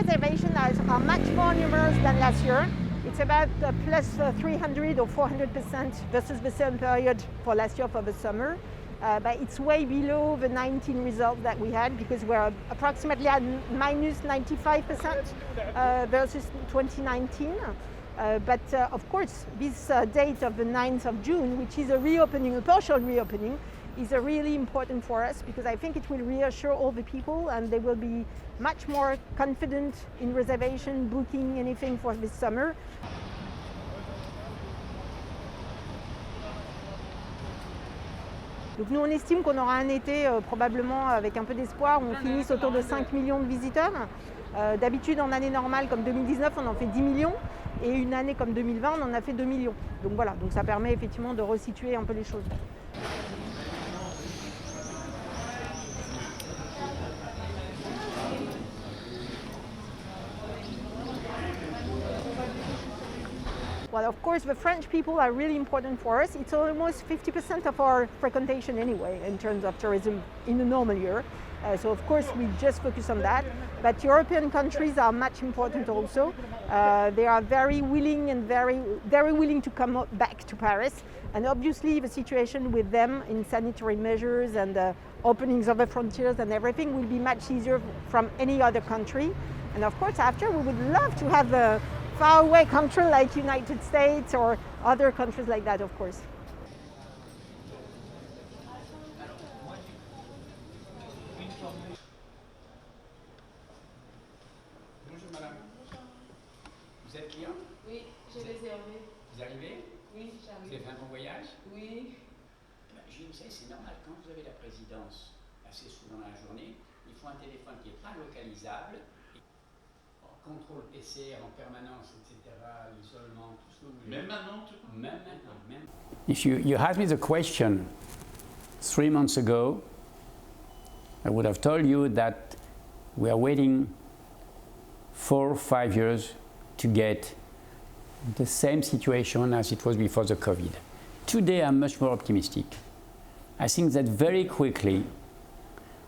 reservations are much more numerous than last year. It's about plus 300 or 400% versus the same period for last year for the summer. But it's way below the 19 results that we had because we're approximately at minus 95% versus 2019. But of course, this date of the 9th of June, which is a reopening, a partial reopening, is really important for us because I think it will reassure all the people and they will be much more confident in reservation, booking anything for this summer. Donc nous on estime qu'on aura un été probablement avec un peu d'espoir, on finisse autour de 5 millions de visiteurs. D'habitude en année normale comme 2019 on en fait 10 millions et une année comme 2020 on en a fait 2 millions. Donc voilà, donc ça permet effectivement de resituer un peu les choses. Well, of course, the French people are really important for us. It's almost 50% of our frequentation anyway in terms of tourism in a normal year. So of course, we just focus on that. But European countries are much important also. They are very willing and very willing to come back to Paris. And obviously, the situation with them in sanitary measures and openings of the frontiers and everything will be much easier from any other country. And of course, after, we would love to have a faraway country like United States or other countries like that, of course. Bonjour madame. Vous êtes client? Oui, j'ai réservé. Vous arrivez? Oui, j'arrive. Vous avez fait un bon voyage? Oui. Je sais, c'est normal, quand vous avez la présidence assez souvent dans la journée, il faut un téléphone qui n'est pas localisable. Contrôle PCR en permanence, etc., l'isolement, tout ce que vous voulez. Même maintenant, Même maintenant, même. If you asked me the question 3 months ago, I would have told you that we are waiting 4 or 5 years to get the same situation as it was before the COVID. Today, I'm much more optimistic. I think that very quickly,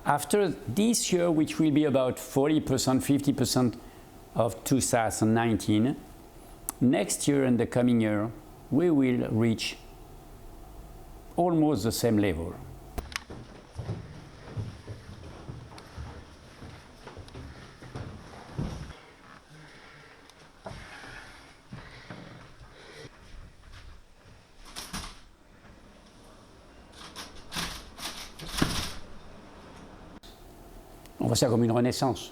after this year, which will be about 40%, 50%, of 2019, next year and the coming year, we will reach almost the same level. On voit ça comme une renaissance.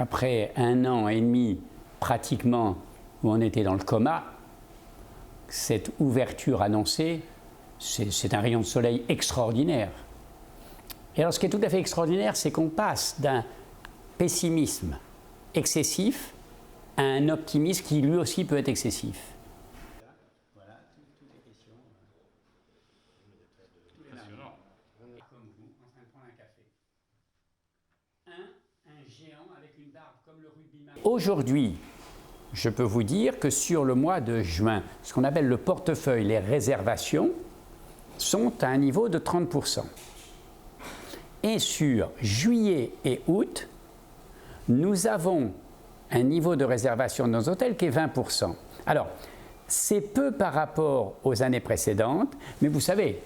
Après 1 an et demi pratiquement où on était dans le coma, cette ouverture annoncée, c'est un rayon de soleil extraordinaire. Et alors ce qui est tout à fait extraordinaire, c'est qu'on passe d'un pessimisme excessif à un optimisme qui lui aussi peut être excessif. Voilà, toutes les questions. Passionnant. Comme vous, en train de prendre un café. Un géant avec une barbe comme le rugbyman. Aujourd'hui, je peux vous dire que sur le mois de juin, ce qu'on appelle le portefeuille, les réservations, sont à un niveau de 30%. Et sur juillet et août, nous avons un niveau de réservation dans nos hôtels qui est 20%. Alors, c'est peu par rapport aux années précédentes, mais vous savez,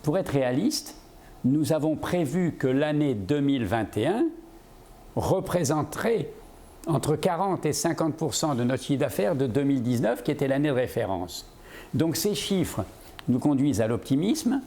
pour être réaliste, nous avons prévu que l'année 2021 représenterait entre 40 et 50% de notre chiffre d'affaires de 2019, qui était l'année de référence. Donc ces chiffres nous conduisent à l'optimisme.